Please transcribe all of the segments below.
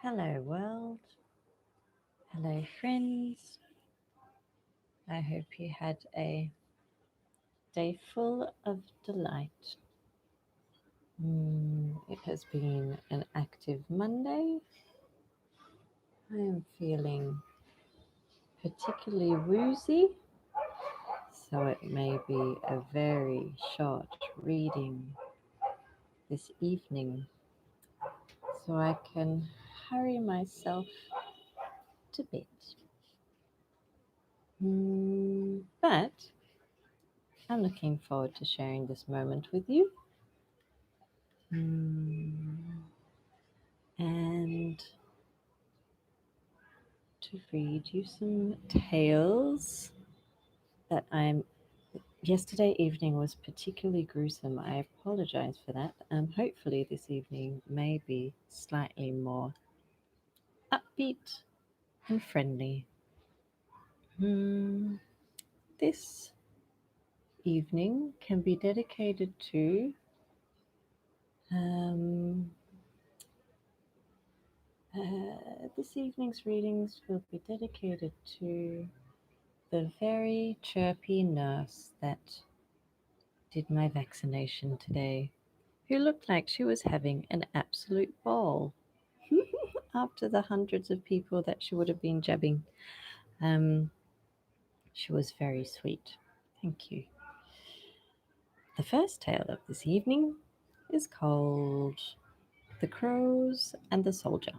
Hello, world. Hello, friends. I hope you had a day full of delight. It has been an active Monday. I am feeling particularly woozy, so it may be a very short reading this evening so I can hurry myself to bed. But I'm looking forward to sharing this moment with you. And to read you some tales that I'm. Yesterday evening was particularly gruesome. I apologize for that. Hopefully, this evening may be slightly more upbeat and friendly. Hmm. This evening can be dedicated to um, this evening's readings will be dedicated to the very chirpy nurse that did my vaccination today, who looked like she was having an absolute ball after the hundreds of people that she would have been jabbing. Um, she was very sweet. Thank you. The first tale of this evening is called The Crows and the Soldier.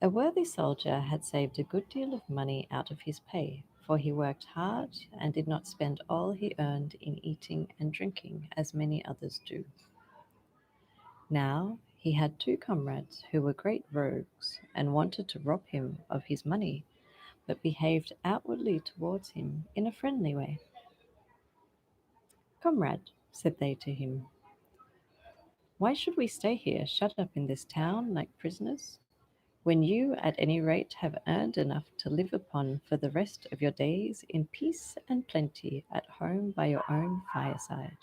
A worthy soldier had saved a good deal of money out of his pay, for he worked hard and did not spend all he earned in eating and drinking as many others do. Now he had two comrades who were great rogues and wanted to rob him of his money, but behaved outwardly towards him in a friendly way. "Comrade," said they to him, "why should we stay here shut up in this town like prisoners, when you at any rate have earned enough to live upon for the rest of your days in peace and plenty at home by your own fireside?"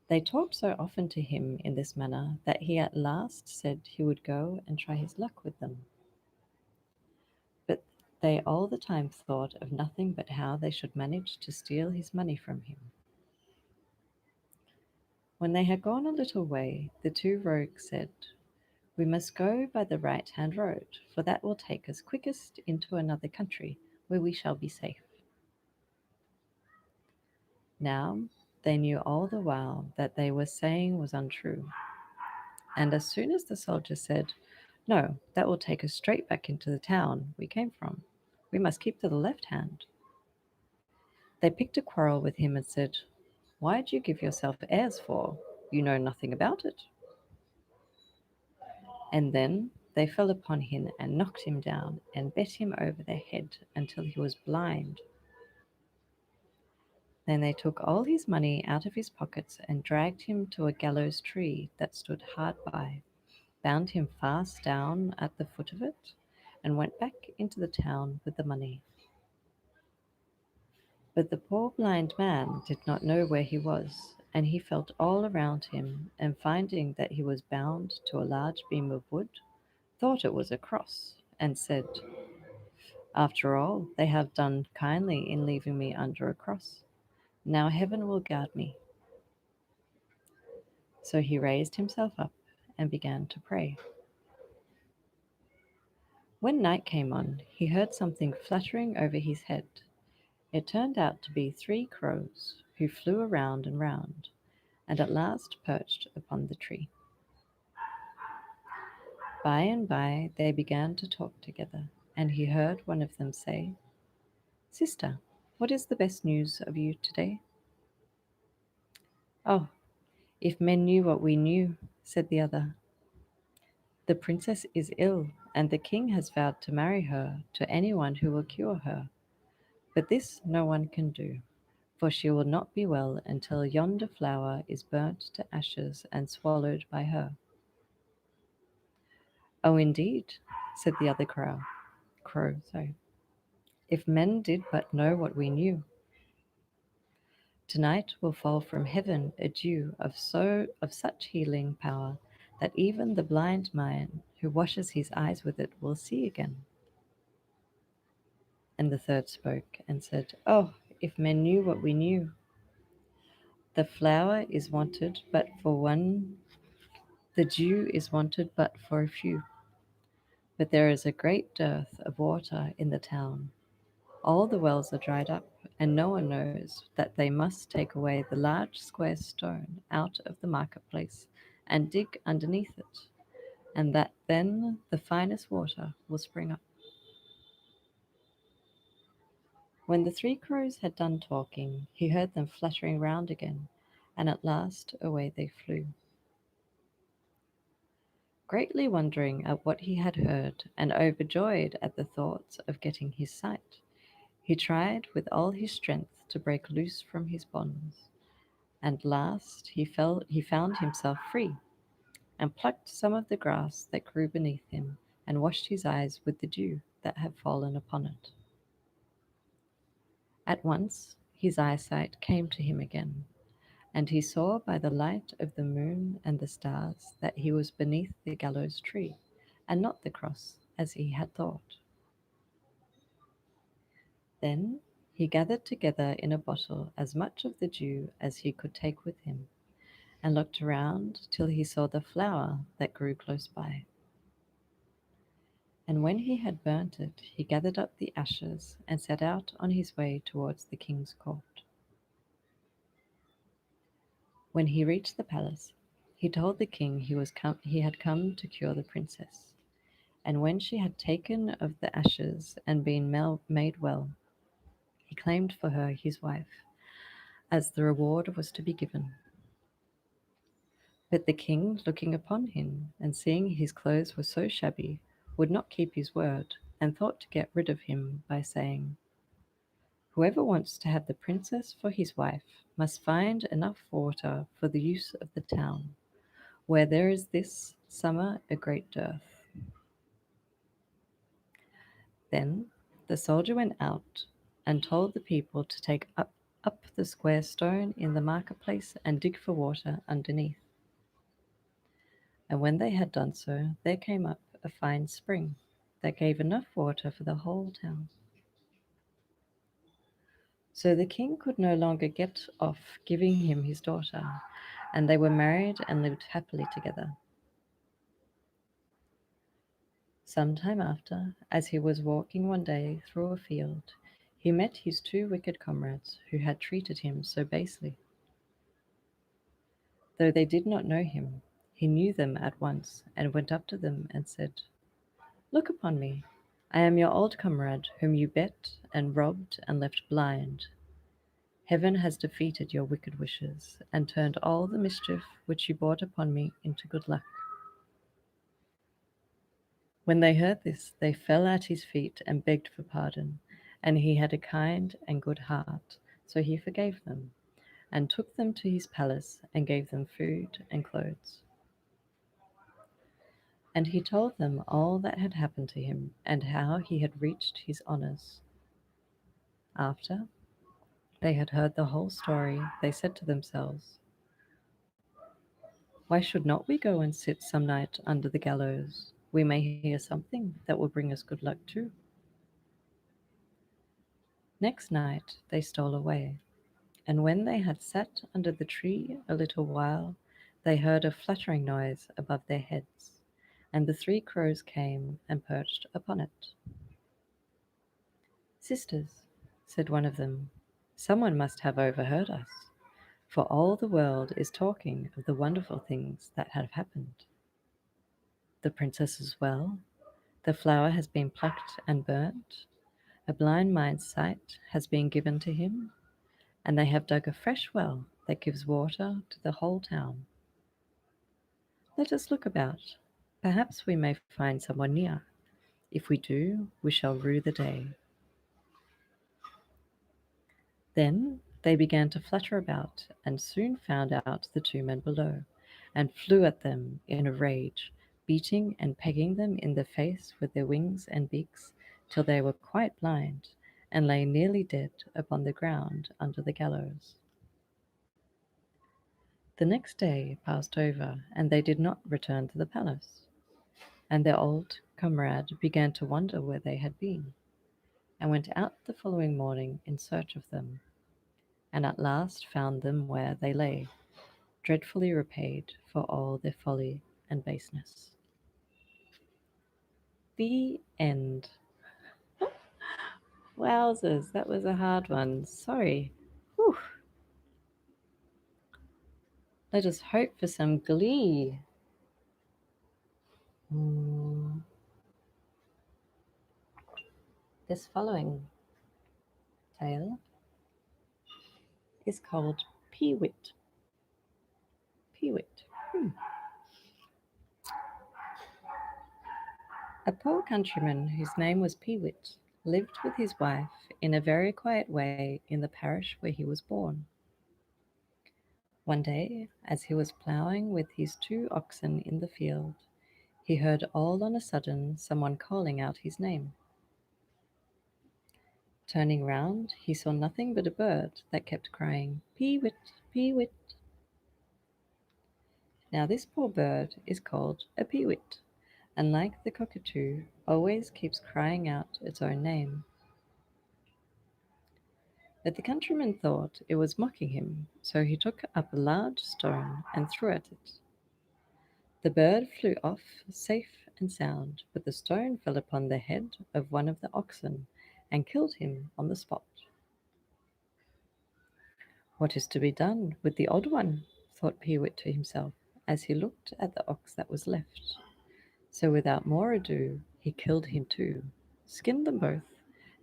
They talked so often to him in this manner that he at last said he would go and try his luck with them. But they all the time thought of nothing but how they should manage to steal his money from him. When they had gone a little way, the two rogues said, "We must go by the right-hand road, for that will take us quickest into another country, where we shall be safe." Now they knew all the while that they were saying was untrue, and as soon as the soldier said, "No, that will take us straight back into the town we came from. We must keep to the left hand," they picked a quarrel with him and said, "Why do you give yourself airs for? You know nothing about it." And then they fell upon him and knocked him down and bet him over their head until he was blind. Then they took all his money out of his pockets and dragged him to a gallows tree that stood hard by, bound him fast down at the foot of it, and went back into the town with the money. But the poor blind man did not know where he was, and he felt all around him, and finding that he was bound to a large beam of wood, thought it was a cross, and said, "After all, they have done kindly in leaving me under a cross. Now heaven will guard me." So he raised himself up and began to pray. When night came on, he heard something fluttering over his head. It turned out to be three crows, who flew around and round, and at last perched upon the tree. By and by they began to talk together, and he heard one of them say, "Sister, what is the best news of you today?" "Oh, if men knew what we knew," said the other. "The princess is ill, and the king has vowed to marry her to anyone who will cure her. But this no one can do, for she will not be well until yonder flower is burnt to ashes and swallowed by her." "Oh, indeed," said the other crow. "If men did but know what we knew." Tonight will fall from heaven a dew of such healing power that even the blind man who washes his eyes with it will see again. And the third spoke and said, "Oh, if men knew what we knew! The flower is wanted but for one, the dew is wanted but for a few. But there is a great dearth of water in the town. All the wells are dried up, and no one knows that they must take away the large square stone out of the marketplace and dig underneath it, and that then the finest water will spring up." When the three crows had done talking, he heard them fluttering round again, and at last away they flew. Greatly wondering at what he had heard, and overjoyed at the thoughts of getting his sight, he tried with all his strength to break loose from his bonds. And last he found himself free, and plucked some of the grass that grew beneath him, and washed his eyes with the dew that had fallen upon it. At once his eyesight came to him again, and he saw by the light of the moon and the stars that he was beneath the gallows tree, and not the cross, as he had thought. Then he gathered together in a bottle as much of the dew as he could take with him, and looked around till he saw the flower that grew close by. And when he had burnt it, he gathered up the ashes and set out on his way towards the king's court. When he reached the palace, he told the king he had come to cure the princess. And when she had taken of the ashes and been made well, he claimed for her his wife, as the reward was to be given. But the king, looking upon him, and seeing his clothes were so shabby, would not keep his word, and thought to get rid of him by saying, "Whoever wants to have the princess for his wife must find enough water for the use of the town, where there is this summer a great dearth." Then the soldier went out and told the people to take up the square stone in the marketplace and dig for water underneath. And when they had done so, there came up a fine spring that gave enough water for the whole town. So the king could no longer get off giving him his daughter, and they were married and lived happily together. Some time after, as he was walking one day through a field, he met his two wicked comrades who had treated him so basely. Though they did not know him, he knew them at once and went up to them and said, "Look upon me. I am your old comrade whom you bet and robbed and left blind. Heaven has defeated your wicked wishes and turned all the mischief which you brought upon me into good luck." When they heard this, they fell at his feet and begged for pardon, and he had a kind and good heart, so he forgave them, and took them to his palace and gave them food and clothes. And he told them all that had happened to him, and how he had reached his honours. After they had heard the whole story, they said to themselves, "Why should not we go and sit some night under the gallows? We may hear something that will bring us good luck too." Next night they stole away, and when they had sat under the tree a little while, they heard a fluttering noise above their heads, and the three crows came and perched upon it. "Sisters," said one of them, "someone must have overheard us, for all the world is talking of the wonderful things that have happened. The princess is well, the flower has been plucked and burnt, a blind man's sight has been given to him, and they have dug a fresh well that gives water to the whole town. Let us look about. Perhaps we may find someone near. If we do, we shall rue the day." Then they began to flutter about, and soon found out the two men below, and flew at them in a rage, beating and pegging them in the face with their wings and beaks, till they were quite blind, and lay nearly dead upon the ground under the gallows. The next day passed over, and they did not return to the palace, and their old comrade began to wonder where they had been, and went out the following morning in search of them, and at last found them where they lay, dreadfully repaid for all their folly and baseness. The end. Wowzers, that was a hard one. Sorry. Whew. Let us hope for some glee. Mm. This following tale is called Peewit. Peewit. A poor countryman whose name was Peewit lived with his wife in a very quiet way in the parish where he was born. One day, as he was ploughing with his 2 oxen in the field, he heard all on a sudden someone calling out his name. Turning round, he saw nothing but a bird that kept crying, "Peewit, peewit." Now this poor bird is called a peewit, and like the cockatoo, always keeps crying out its own name. But the countryman thought it was mocking him, so he took up a large stone and threw at it. The bird flew off safe and sound, but the stone fell upon the head of one of the oxen and killed him on the spot. "What is to be done with the odd one?" thought Peewit to himself, as he looked at the ox that was left. So without more ado he killed him too, skinned them both,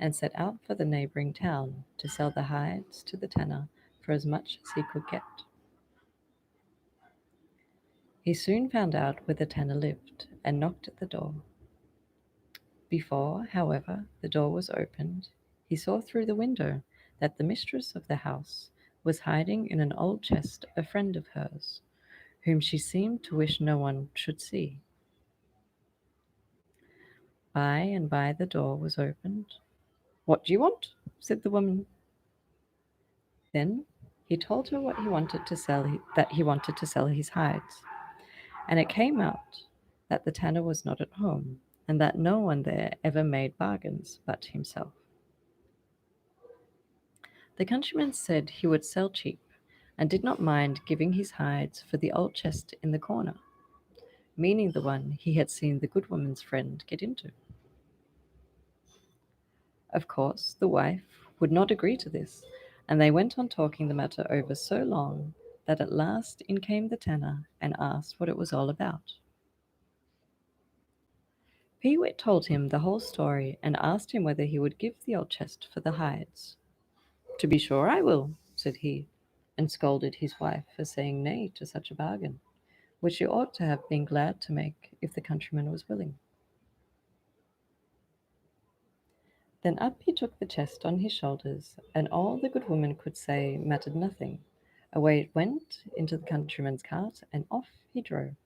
and set out for the neighbouring town to sell the hides to the tanner for as much as he could get. He soon found out where the tanner lived, and knocked at the door. Before, however, the door was opened, he saw through the window that the mistress of the house was hiding in an old chest a friend of hers, whom she seemed to wish no one should see. By and by the door was opened. "What do you want?" said the woman. Then he told her what he wanted to sell, that he wanted to sell his hides, and it came out that the tanner was not at home, and that no one there ever made bargains but himself. The countryman said he would sell cheap, and did not mind giving his hides for the old chest in the corner, meaning the one he had seen the good woman's friend get into. Of course, the wife would not agree to this, and they went on talking the matter over so long that at last in came the tanner and asked what it was all about. Peewit told him the whole story and asked him whether he would give the old chest for the hides. "To be sure I will," said he, and scolded his wife for saying nay to such a bargain, which she ought to have been glad to make if the countryman was willing. Then up he took the chest on his shoulders, and all the good woman could say mattered nothing. Away it went into the countryman's cart, and off he drove.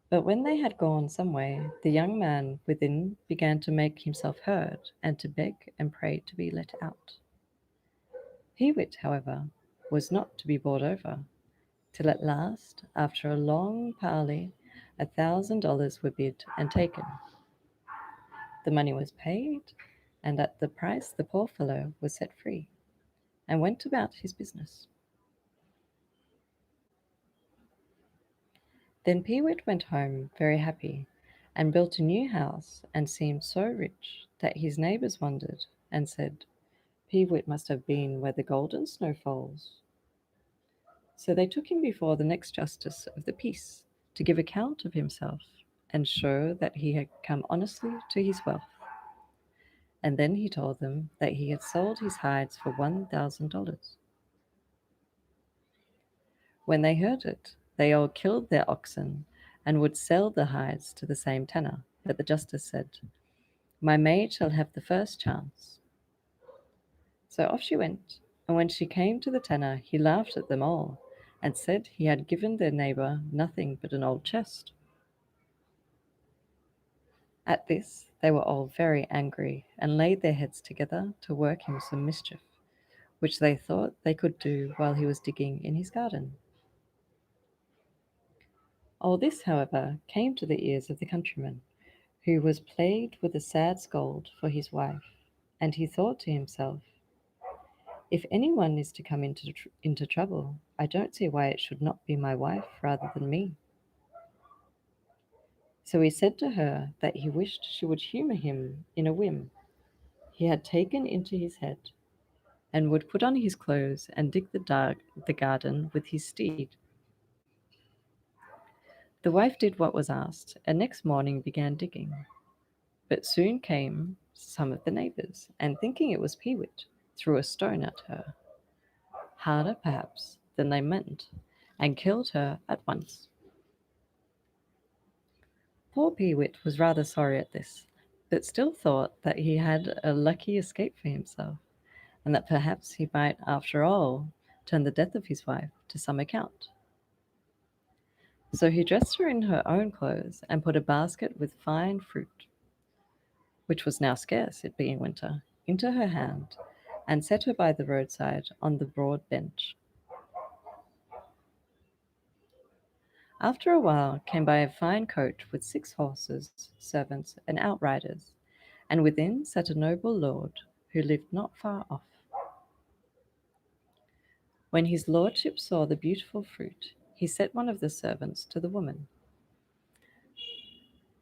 But when they had gone some way, the young man within began to make himself heard, and to beg and pray to be let out. Peewit, however, was not to be bought over, till at last, after a long parley, $1,000 were bid and taken. The money was paid, and at the price the poor fellow was set free, and went about his business. Then Peewit went home very happy, and built a new house, and seemed so rich that his neighbours wondered, and said, "Peewit must have been where the golden snow falls." So they took him before the next justice of the peace to give account of himself, and show that he had come honestly to his wealth. And then he told them that he had sold his hides for $1,000. When they heard it, they all killed their oxen, and would sell the hides to the same tanner. But the justice said, "My maid shall have the first chance." So off she went, and when she came to the tanner, he laughed at them all, and said he had given their neighbour nothing but an old chest. At this they were all very angry, and laid their heads together to work him some mischief, which they thought they could do while he was digging in his garden. All this, however, came to the ears of the countryman, who was plagued with a sad scold for his wife, and he thought to himself, if anyone is to come into trouble, I don't see why it should not be my wife rather than me. So he said to her that he wished she would humour him in a whim he had taken into his head, and would put on his clothes and dig the garden with his steed. The wife did what was asked, and next morning began digging. But soon came some of the neighbours, and thinking it was Peewit, threw a stone at her, harder perhaps than they meant, and killed her at once. Poor Peewit was rather sorry at this, but still thought that he had a lucky escape for himself, and that perhaps he might, after all, turn the death of his wife to some account. So he dressed her in her own clothes and put a basket with fine fruit, which was now scarce, it being winter, into her hand, and set her by the roadside on the broad bench. After a while came by a fine coach with 6 horses, servants, and outriders, and within sat a noble lord who lived not far off. When his lordship saw the beautiful fruit, he set one of the servants to the woman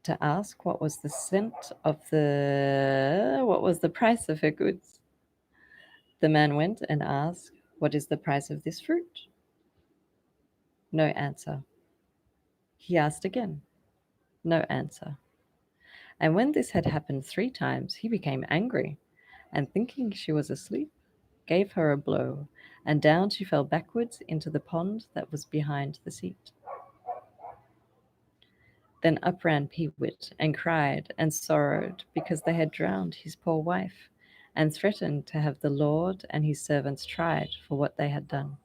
to ask what was the price of her goods. The man went and asked, "What is the price of this fruit?" No answer. He asked again. No answer. And when this had happened 3 times, he became angry, and thinking she was asleep, gave her a blow, and down she fell backwards into the pond that was behind the seat. Then up ran Peewit, and cried and sorrowed because they had drowned his poor wife, and threatened to have the lord and his servants tried for what they had done.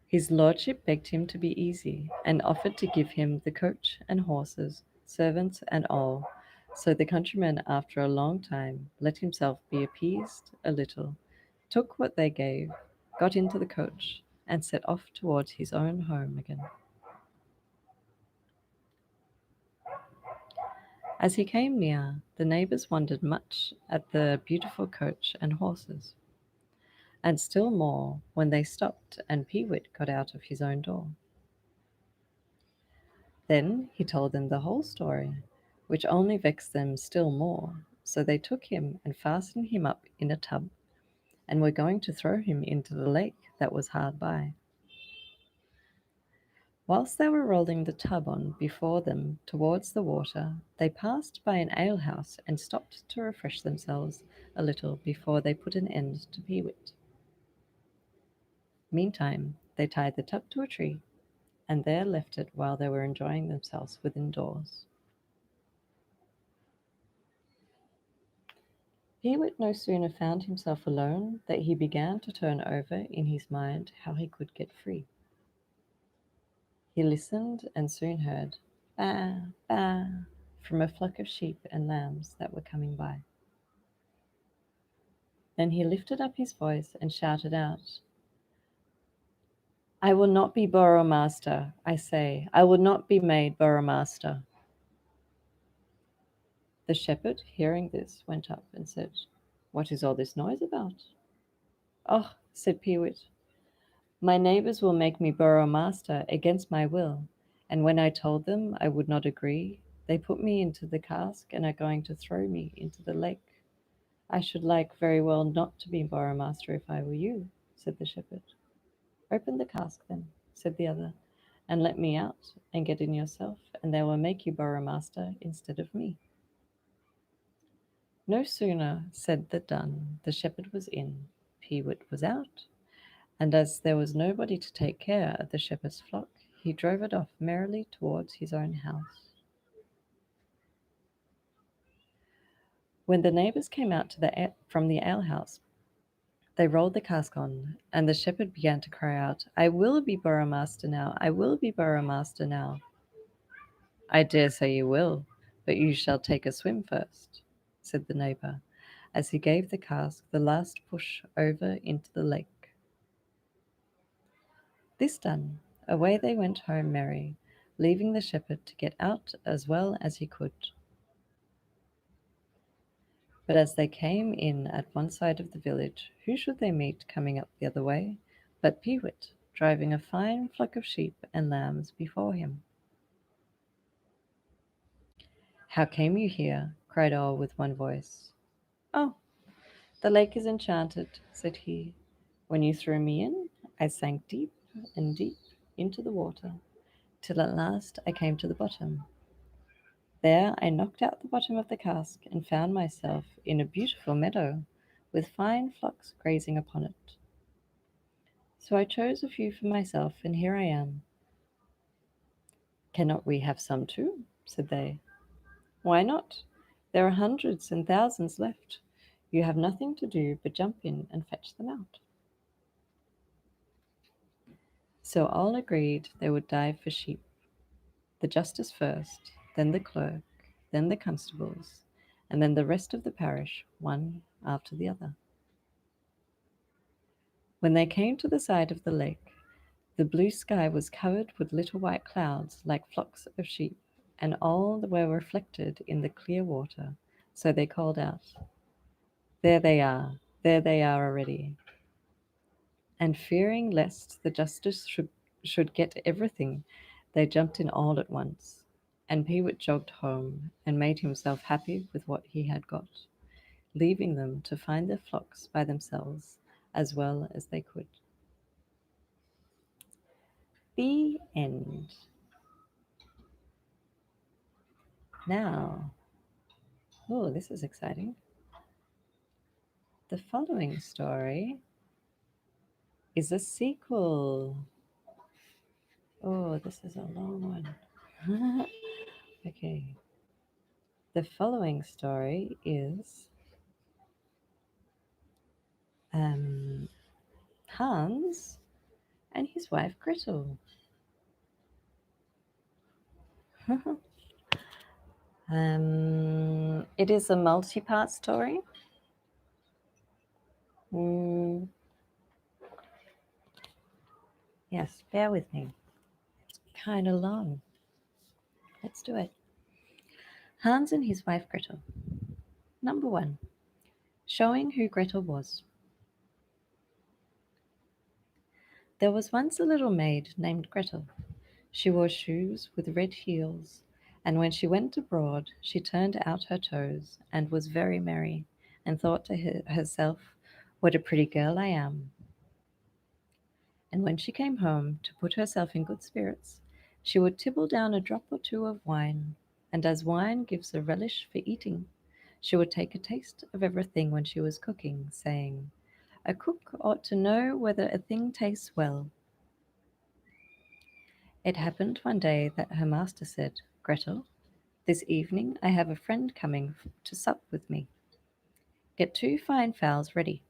His lordship begged him to be easy, and offered to give him the coach and horses, servants and all. So the countryman, after a long time, let himself be appeased a little, took what they gave, got into the coach, and set off towards his own home again. As he came near, the neighbours wondered much at the beautiful coach and horses, and still more when they stopped and Peewit got out of his own door. Then he told them the whole story, which only vexed them still more, so they took him and fastened him up in a tub, and were going to throw him into the lake that was hard by. Whilst they were rolling the tub on before them towards the water, they passed by an alehouse and stopped to refresh themselves a little before they put an end to Peewit. Meantime, they tied the tub to a tree, and there left it while they were enjoying themselves within doors. Peewit no sooner found himself alone than he began to turn over in his mind how he could get free. He listened and soon heard "baa, baa" from a flock of sheep and lambs that were coming by. Then he lifted up his voice and shouted out, "I will not be borough-master, I say, I will not be made borough-master." The shepherd, hearing this, went up and said, "What is all this noise about?" "Oh," said Peewit, "my neighbours will make me borough-master against my will, and when I told them I would not agree, they put me into the cask and are going to throw me into the lake. I should like very well not to be borough-master if I were you," said the shepherd. "Open the cask then," said the other, "and let me out, and get in yourself, and they will make you borough-master instead of me." No sooner said than done. The shepherd was in, Peewit was out, and as there was nobody to take care of the shepherd's flock, he drove it off merrily towards his own house. When the neighbours came out from the alehouse, they rolled the cask on, and the shepherd began to cry out, "I will be borough-master now, I will be borough-master now." "I dare say you will, but you shall take a swim first," said the neighbour, as he gave the cask the last push over into the lake. This done, away they went home merry, leaving the shepherd to get out as well as he could. But as they came in at one side of the village, who should they meet coming up the other way but Peewit, driving a fine flock of sheep and lambs before him. "How came you here?" cried all with one voice. "Oh, the lake is enchanted," said he. "When you threw me in, I sank deep and deep into the water, till at last I came to the bottom. There I knocked out the bottom of the cask and found myself in a beautiful meadow, with fine flocks grazing upon it. So I chose a few for myself, and here I am." "Cannot we have some too?" said they. "Why not? There are hundreds and thousands left. You have nothing to do but jump in and fetch them out." So all agreed they would dive for sheep, the justice first, then the clerk, then the constables, and then the rest of the parish, one after the other. When they came to the side of the lake, the blue sky was covered with little white clouds like flocks of sheep, and all were reflected in the clear water. So they called out, there they are already." And fearing lest the justice should get everything, they jumped in all at once, and Peewit jogged home and made himself happy with what he had got, leaving them to find their flocks by themselves as well as they could. The end. Now, oh, this is exciting. The following story is a sequel. Oh, this is a long one. Okay. The following story is Hans and his wife Gretel. It is a multi-part story. Mm, yes, bear with me. It's kind of long. Let's do it. Hans and his wife Gretel. Number 1. Showing who Gretel was. There was once a little maid named Gretel. She wore shoes with red heels, and when she went abroad she turned out her toes and was very merry, and thought to herself, "What a pretty girl I am." And when she came home to put herself in good spirits, she would tibble down a drop or two of wine, and as wine gives a relish for eating, she would take a taste of everything when she was cooking, saying, "A cook ought to know whether a thing tastes well." It happened one day that her master said, "Gretel, this evening I have a friend coming to sup with me. Get 2 fine fowls ready."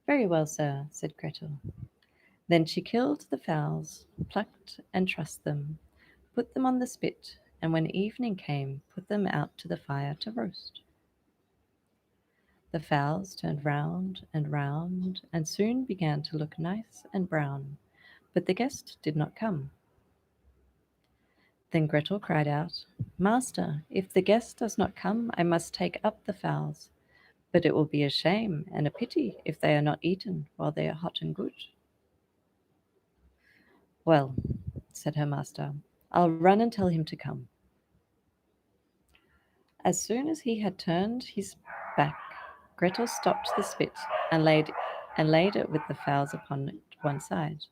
"Very well, sir," said Gretel. Then she killed the fowls, plucked and trussed them, put them on the spit, and when evening came put them out to the fire to roast. The fowls turned round and soon began to look nice and brown, but the guest did not come. Then Gretel cried out, "Master, if the guest does not come, I must take up the fowls, but it will be a shame and a pity if they are not eaten while they are hot and good." "Well," said her master, "I'll run and tell him to come." As soon as he had turned his back, Gretel stopped the spit and laid it with the fowls upon it one side,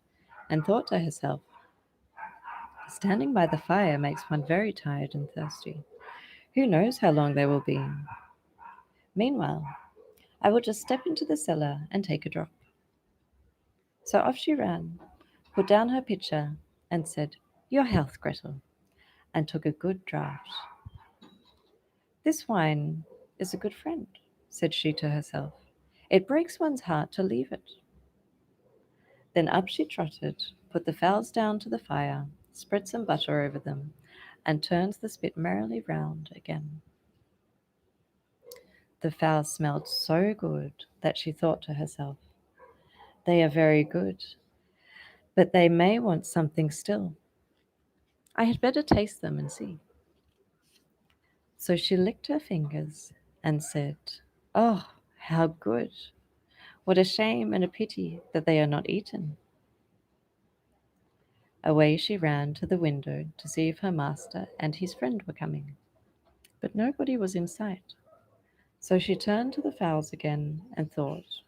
and thought to herself, "Standing by the fire makes one very tired and thirsty. Who knows how long they will be? Meanwhile, I will just step into the cellar and take a drop." So off she ran, put down her pitcher, and said, "Your health, Gretel," and took a good draught. "This wine is a good friend," said she to herself. "It breaks one's heart to leave it." Then up she trotted, put the fowls down to the fire, spread some butter over them, and turned the spit merrily round again. the fowls smelled so good that she thought to herself, "They are very good, but they may want something still. I had better taste them and see." So she licked her fingers and said, "Oh, how good! What a shame and a pity that they are not eaten." Away she ran to the window to see if her master and his friend were coming, but nobody was in sight. So she turned to the fowls again and thought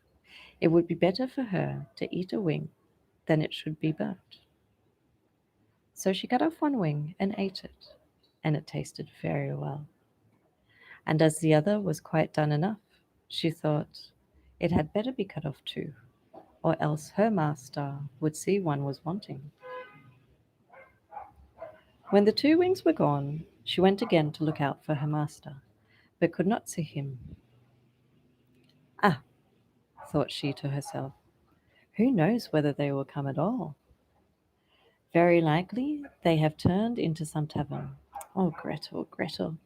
it would be better for her to eat a wing than it should be burnt. So she cut off one wing and ate it, and it tasted very well. And as the other was quite done enough, she thought it had better be cut off too, or else her master would see one was wanting. When the two wings were gone, she went again to look out for her master, but could not see him. "Ah," thought she to herself, "who knows whether they will come at all? Very likely they have turned into some tavern. Oh, Gretel, Gretel,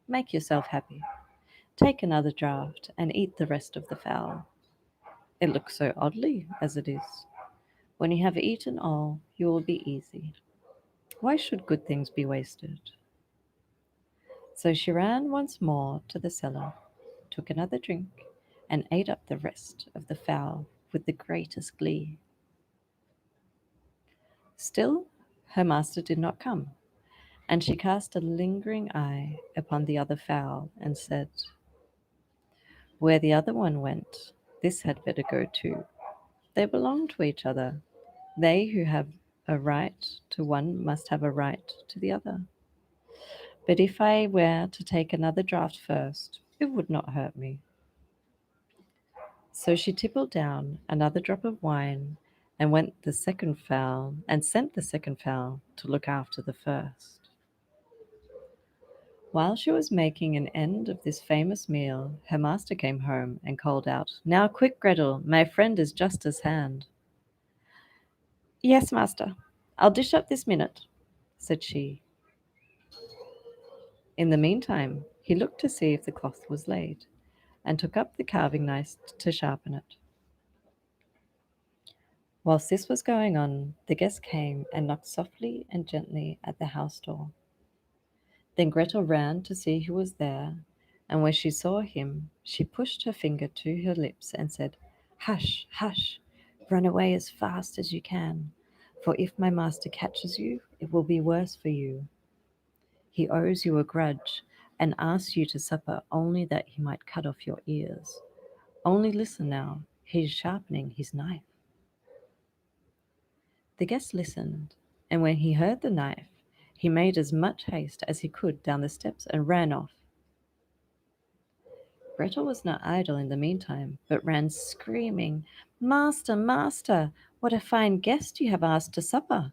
make yourself happy. Take another draught and eat the rest of the fowl. It looks so oddly as it is. When you have eaten all, you will be easy. Why should good things be wasted?" So she ran once more to the cellar, took another drink, and ate up the rest of the fowl with the greatest glee. Still, her master did not come, and she cast a lingering eye upon the other fowl and said, "Where the other one went, this had better go too. They belong to each other. They who have a right to one must have a right to the other. But if I were to take another draught first, it would not hurt me." So she tippled down another drop of wine and sent the second fowl to look after the first. While she was making an end of this famous meal, her master came home and called out, "Now quick, Gretel, my friend is just at hand." "Yes, master, I'll dish up this minute," said she. In the meantime, he looked to see if the cloth was laid, and took up the carving knife to sharpen it. Whilst this was going on, the guest came and knocked softly and gently at the house door. Then Gretel ran to see who was there, and when she saw him, she pushed her finger to her lips and said, "Hush, hush, run away as fast as you can, for if my master catches you, it will be worse for you. He owes you a grudge, and asks you to supper only that he might cut off your ears. Only listen now, he is sharpening his knife." The guest listened, and when he heard the knife, he made as much haste as he could down the steps and ran off. Gretel was not idle in the meantime, but ran screaming, "Master, master, what a fine guest you have asked to supper!"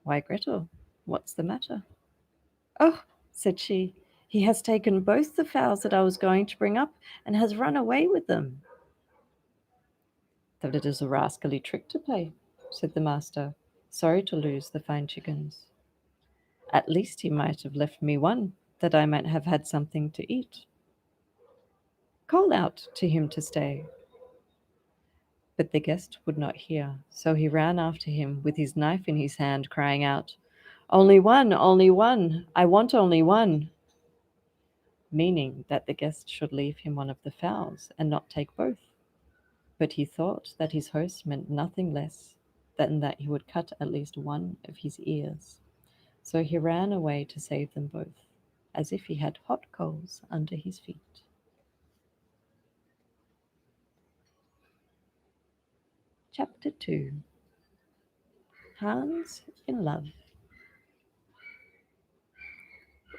"Why, Gretel, what's the matter?" "Oh," said she, "he has taken both the fowls that I was going to bring up, and has run away with them." "That it is a rascally trick to play," said the master, sorry to lose the fine chickens. "At least he might have left me one, that I might have had something to eat. Call out to him to stay." But the guest would not hear, so he ran after him with his knife in his hand, crying out, only one, I want only one," meaning that the guest should leave him one of the fowls and not take both. But he thought that his host meant nothing less than that he would cut at least one of his ears. So he ran away to save them both, as if he had hot coals under his feet. Chapter 2. Hans in Love.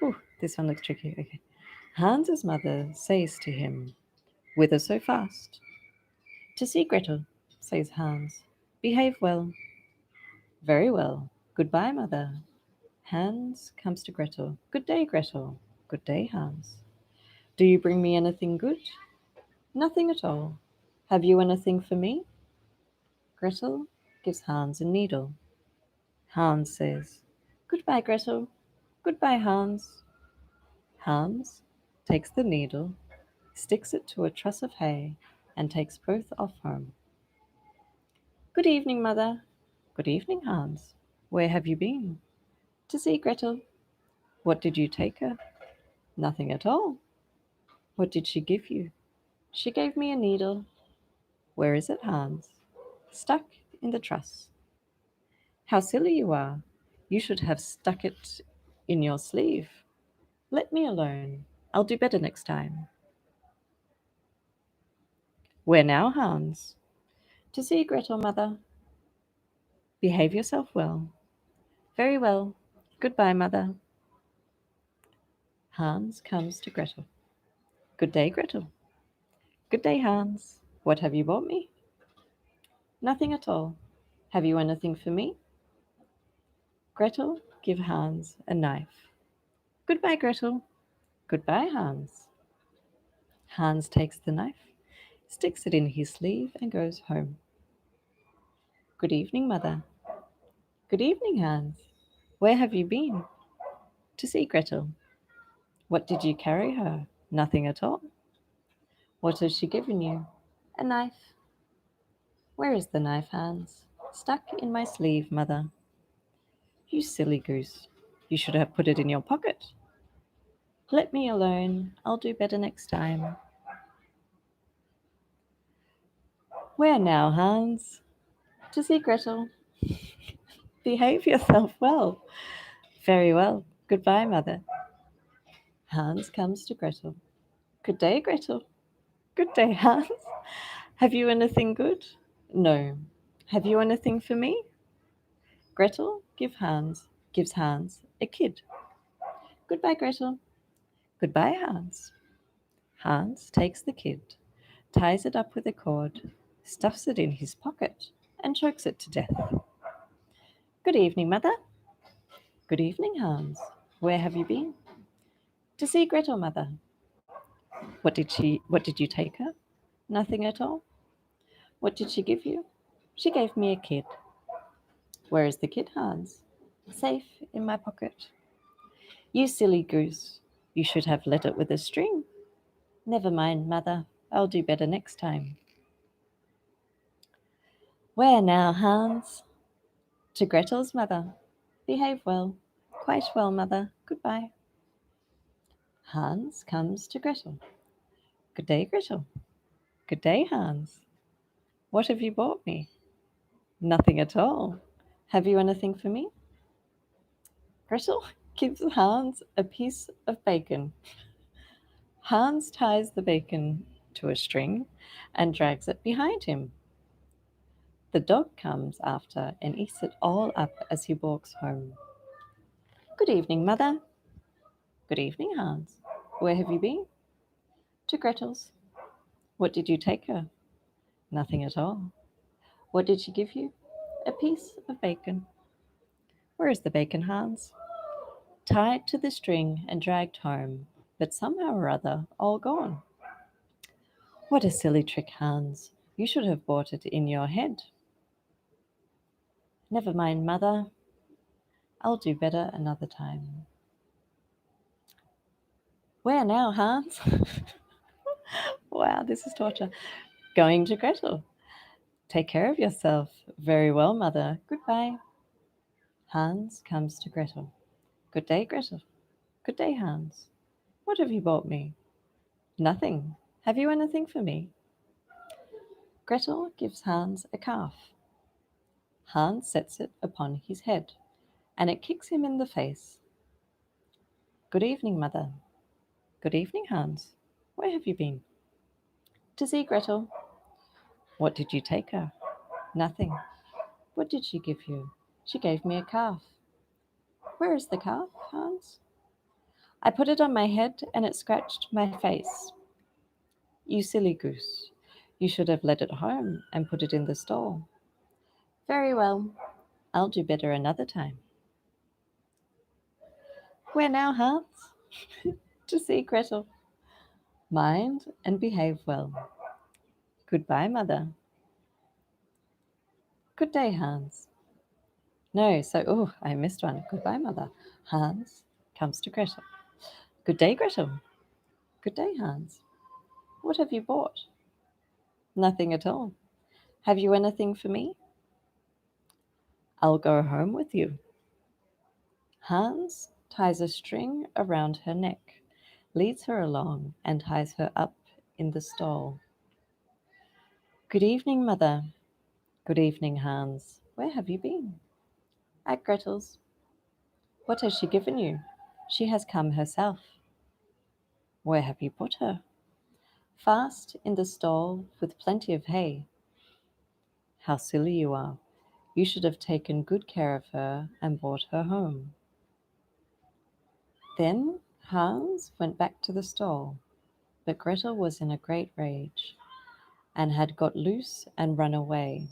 Oh, this one looks tricky. Okay. Hans's mother says to him, "Whither so fast?" "To see Gretel," says Hans. "Behave well." "Very well. Goodbye, mother." Hans comes to Gretel. "Good day, Gretel." "Good day, Hans." "Do you bring me anything good?" "Nothing at all." "Have you anything for me?" Gretel gives Hans a needle. Hans says, "Goodbye, Gretel." "Goodbye, Hans." Hans takes the needle, sticks it to a truss of hay, and takes both off home. Good evening, Mother. Good evening, Hans. Where have you been? To see Gretel. What did you take her? Nothing at all. What did she give you? She gave me a needle. Where is it, Hans? Stuck in the truss. How silly you are. You should have stuck it in your sleeve. Let me alone. I'll do better next time. Where now, Hans? To see Gretel, Mother. Behave yourself well. Very well. Goodbye, Mother. Hans comes to Gretel. Good day, Gretel. Good day, Hans. What have you bought me? Nothing at all. Have you anything for me? Gretel, give Hans a knife. Goodbye, Gretel. Goodbye, Hans. Hans takes the knife, sticks it in his sleeve, and goes home. Good evening, Mother. Good evening, Hans. Where have you been? To see Gretel. What did you carry her? Nothing at all. What has she given you? A knife. Where is the knife, Hans? Stuck in my sleeve, Mother. You silly goose. You should have put it in your pocket. Let me alone. I'll do better next time. Where now, Hans? To see Gretel. Behave yourself well. Very well. Goodbye, Mother. Hans comes to Gretel. Good day, Gretel. Good day, Hans. Have you anything good? No. Have you anything for me? Gretel gives Hans a kid. Goodbye, Gretel. Goodbye, Hans. Hans takes the kid, ties it up with a cord, stuffs it in his pocket, and chokes it to death. Good evening, Mother. Good evening, Hans. Where have you been? To see Gretel, Mother. What did you take her? Nothing at all. What did she give you? She gave me a kid. Where is the kid, Hans? Safe in my pocket. You silly goose. You should have let it with a string. Never mind, Mother. I'll do better next time. Where now, Hans? To Gretel's mother. Behave well. Quite well, Mother. Goodbye. Hans comes to Gretel. Good day, Gretel. Good day, Hans. What have you bought me? Nothing at all. Have you anything for me? Gretel gives Hans a piece of bacon. Hans ties the bacon to a string and drags it behind him. The dog comes after and eats it all up as he walks home. Good evening, Mother. Good evening, Hans. Where have you been? To Gretel's. What did you take her? Nothing at all. What did she give you? A piece of bacon. Where is the bacon, Hans? Tied to the string and dragged home, but somehow or other all gone. What a silly trick, Hans. You should have bought it in your head. Never mind, Mother. I'll do better another time. Where now, Hans? Wow, this is torture. Going to Gretel. Take care of yourself. Very well, Mother. Goodbye. Hans comes to Gretel. Good day, Gretel. Good day, Hans. What have you bought me? Nothing. Have you anything for me? Gretel gives Hans a calf. Hans sets it upon his head, and it kicks him in the face. Good evening, Mother. Good evening, Hans. Where have you been? To see Gretel. What did you take her? Nothing. What did she give you? She gave me a calf. Where is the calf, Hans? I put it on my head and it scratched my face. You silly goose. You should have led it home and put it in the stall. Very well. I'll do better another time. Where now, Hans? To see Gretel. Mind and behave well. Goodbye, Mother. Good day, Hans. No, I missed one. Goodbye, Mother. Hans comes to Gretel. Good day, Gretel. Good day, Hans. What have you bought? Nothing at all. Have you anything for me? I'll go home with you. Hans ties a string around her neck, leads her along, and ties her up in the stall. Good evening, mother. Good evening, Hans. Where have you been? At Gretel's. What has she given you? She has come herself. Where have you put her? Fast in the stall with plenty of hay. How silly you are. You should have taken good care of her and brought her home. Then Hans went back to the stall, but Gretel was in a great rage, and had got loose and run away.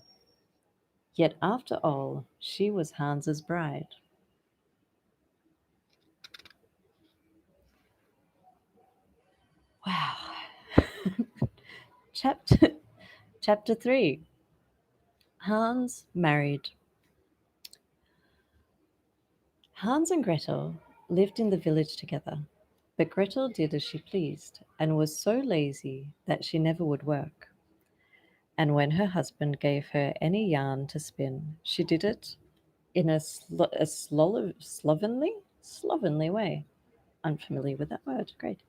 Yet after all, she was Hans's bride. Wow. chapter Chapter 3. Hans married. Hans and Gretel lived in the village together, but Gretel did as she pleased and was so lazy that she never would work. And when her husband gave her any yarn to spin, she did it in a slovenly way. Unfamiliar with that word. Great.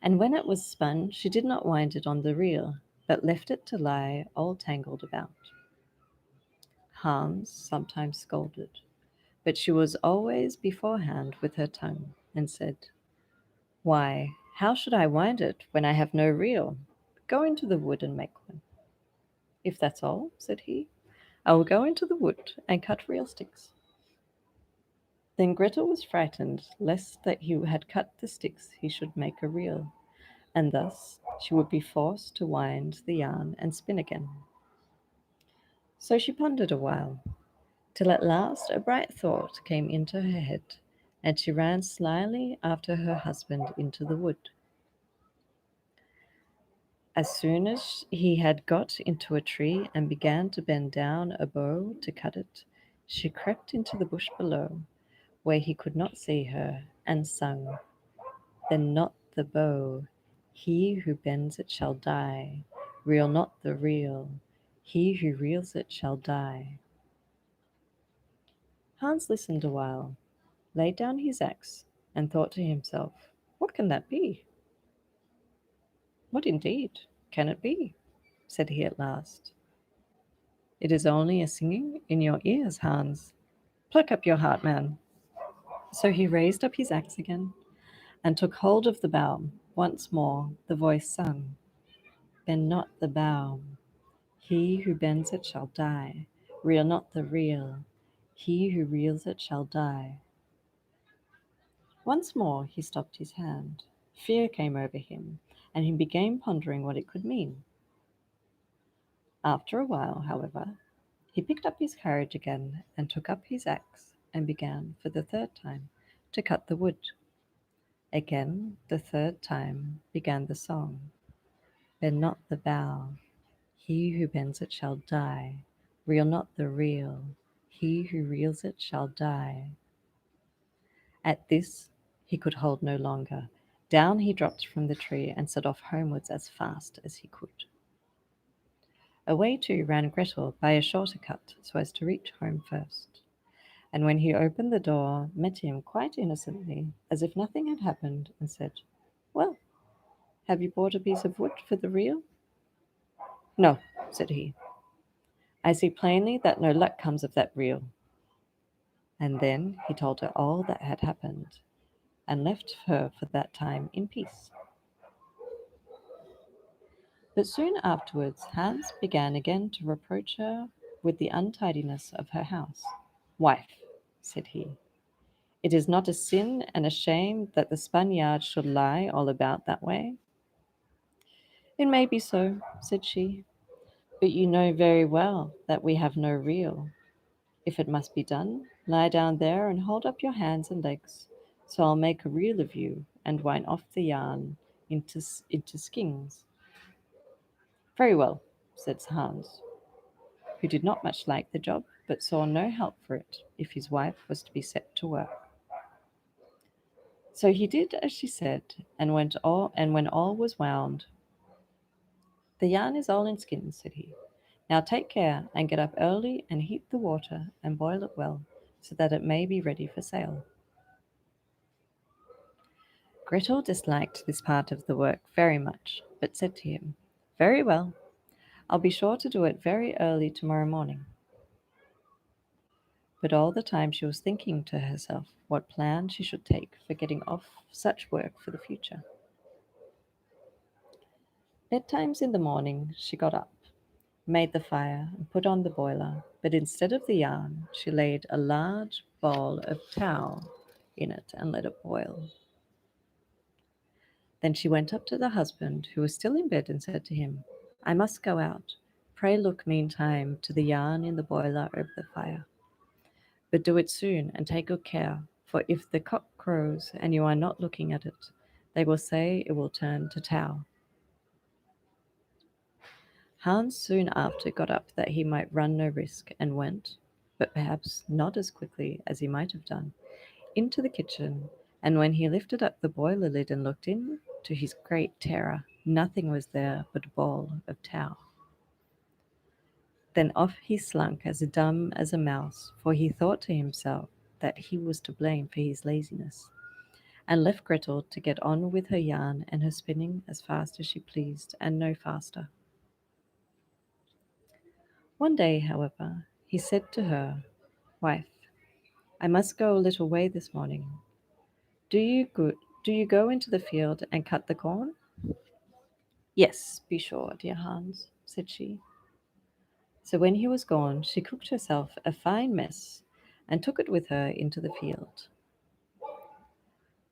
And when it was spun, she did not wind it on the reel, but left it to lie all tangled about. Hans sometimes scolded, but she was always beforehand with her tongue, and said, "Why, how should I wind it when I have no reel? Go into the wood and make one." "If that's all," said he, "I will go into the wood and cut reel sticks." Then Gretel was frightened lest that he had cut the sticks he should make a reel, and thus she would be forced to wind the yarn and spin again. So she pondered a while, till at last a bright thought came into her head, and she ran slyly after her husband into the wood. As soon as he had got into a tree and began to bend down a bough to cut it, she crept into the bush below, where he could not see her, and sung, "Bend not the bow, he who bends it shall die. Reel not the reel, he who reels it shall die." Hans listened a while, laid down his axe, and thought to himself, "What can that be?" "What indeed can it be?" said he at last. "It is only a singing in your ears, Hans. Pluck up your heart, man." So he raised up his axe again, and took hold of the bough. Once more the voice sung, "Bend not the bow, he who bends it shall die. Reel not the reel, he who reels it shall die." Once more he stopped his hand. Fear came over him, and he began pondering what it could mean. After a while, however, he picked up his courage again and took up his axe and began, for the third time, to cut the wood. Again, the third time, began the song, "Bend not the bow, he who bends it shall die. Reel not the reel, he who reels it shall die." At this he could hold no longer. Down he dropped from the tree and set off homewards as fast as he could. Away too ran Gretel by a shorter cut, so as to reach home first. And when he opened the door, met him quite innocently, as if nothing had happened, and said, "Well, have you bought a piece of wood for the reel?" "No," said he. "I see plainly that no luck comes of that reel." And then he told her all that had happened, and left her for that time in peace. But soon afterwards Hans began again to reproach her with the untidiness of her house. "Wife," said he, "it is not a sin and a shame that the spun yard should lie all about that way?" "It may be so," said she, "but you know very well that we have no reel. If it must be done, lie down there and hold up your hands and legs, so I'll make a reel of you and wind off the yarn into skeins." "Very well," said Hans, who did not much like the job, but saw no help for it if his wife was to be set to work. So he did as she said, and when all was wound, "The yarn is all in skins," said he. "Now take care and get up early and heat the water and boil it well, so that it may be ready for sale." Gretel disliked this part of the work very much, but said to him, "Very well, I'll be sure to do it very early tomorrow morning." But all the time she was thinking to herself what plan she should take for getting off such work for the future. Betimes in the morning she got up, made the fire, and put on the boiler, but instead of the yarn, she laid a large bowl of tow in it and let it boil. Then she went up to the husband, who was still in bed, and said to him, "I must go out. Pray look meantime to the yarn in the boiler over the fire. But do it soon, and take good care, for if the cock crows and you are not looking at it, they will say it will turn to tow." Hans soon after got up that he might run no risk, and went, but perhaps not as quickly as he might have done, into the kitchen, and when he lifted up the boiler lid and looked in, to his great terror, nothing was there but a bowl of tow. Then off he slunk as dumb as a mouse, for he thought to himself that he was to blame for his laziness, and left Gretel to get on with her yarn and her spinning as fast as she pleased, and no faster. One day, however, he said to her, "Wife, I must go a little way this morning. Do you go into the field and cut the corn?" "Yes, be sure, dear Hans," said she. So when he was gone, she cooked herself a fine mess and took it with her into the field.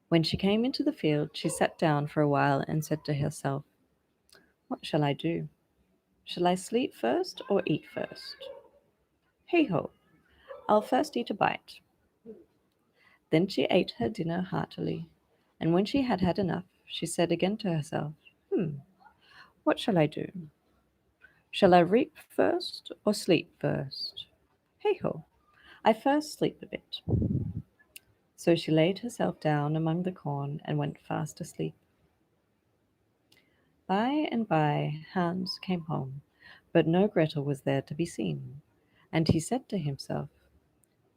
When she came into the field, she sat down for a while and said to herself, "What shall I do? Shall I sleep first or eat first? Hey ho, I'll first eat a bite." Then she ate her dinner heartily, and when she had had enough, she said again to herself, "What shall I do? Shall I reap first or sleep first? Hey ho, I first sleep a bit." So she laid herself down among the corn and went fast asleep. By and by Hans came home, but no Gretel was there to be seen, and he said to himself,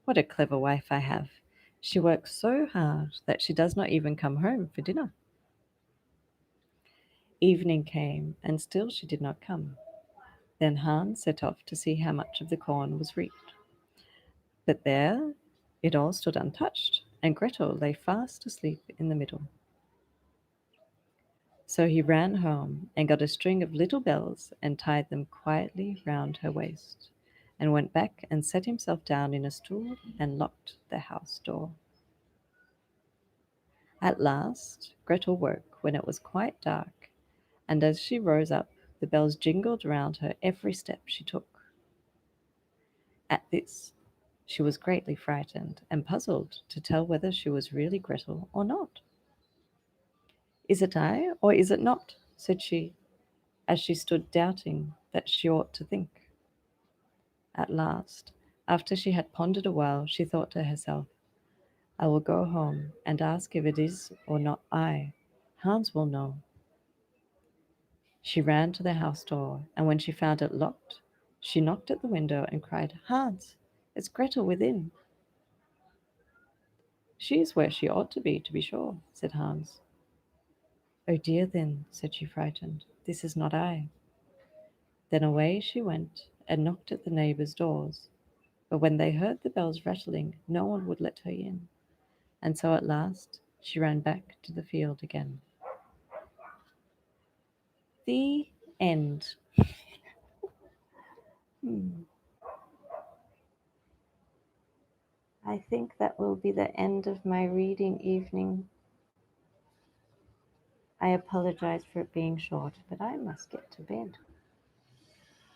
"What a clever wife I have! She works so hard that she does not even come home for dinner." Evening came, and still she did not come. Then Hans set off to see how much of the corn was reaped. But there it all stood untouched, and Gretel lay fast asleep in the middle. So he ran home and got a string of little bells and tied them quietly round her waist, and went back and sat himself down in a stool and locked the house door. At last Gretel woke when it was quite dark, and as she rose up, the bells jingled round her every step she took. At this, she was greatly frightened and puzzled to tell whether she was really Gretel or not. "Is it I, or is it not?" said she, as she stood doubting that she ought to think. At last, after she had pondered a while, she thought to herself, "I will go home and ask if it is or not I. Hans will know." She ran to the house door, and when she found it locked, she knocked at the window and cried, "Hans, it's Gretel within." "She is where she ought to be sure," said Hans. "Oh dear then," said she, frightened, "this is not I." Then away she went and knocked at the neighbours' doors, but when they heard the bells rattling, no one would let her in, and so at last she ran back to the field again. The end. Hmm. I think that will be the end of my reading evening. I apologize for it being short, but I must get to bed.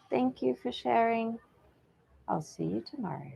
Thank you for sharing. I'll see you tomorrow.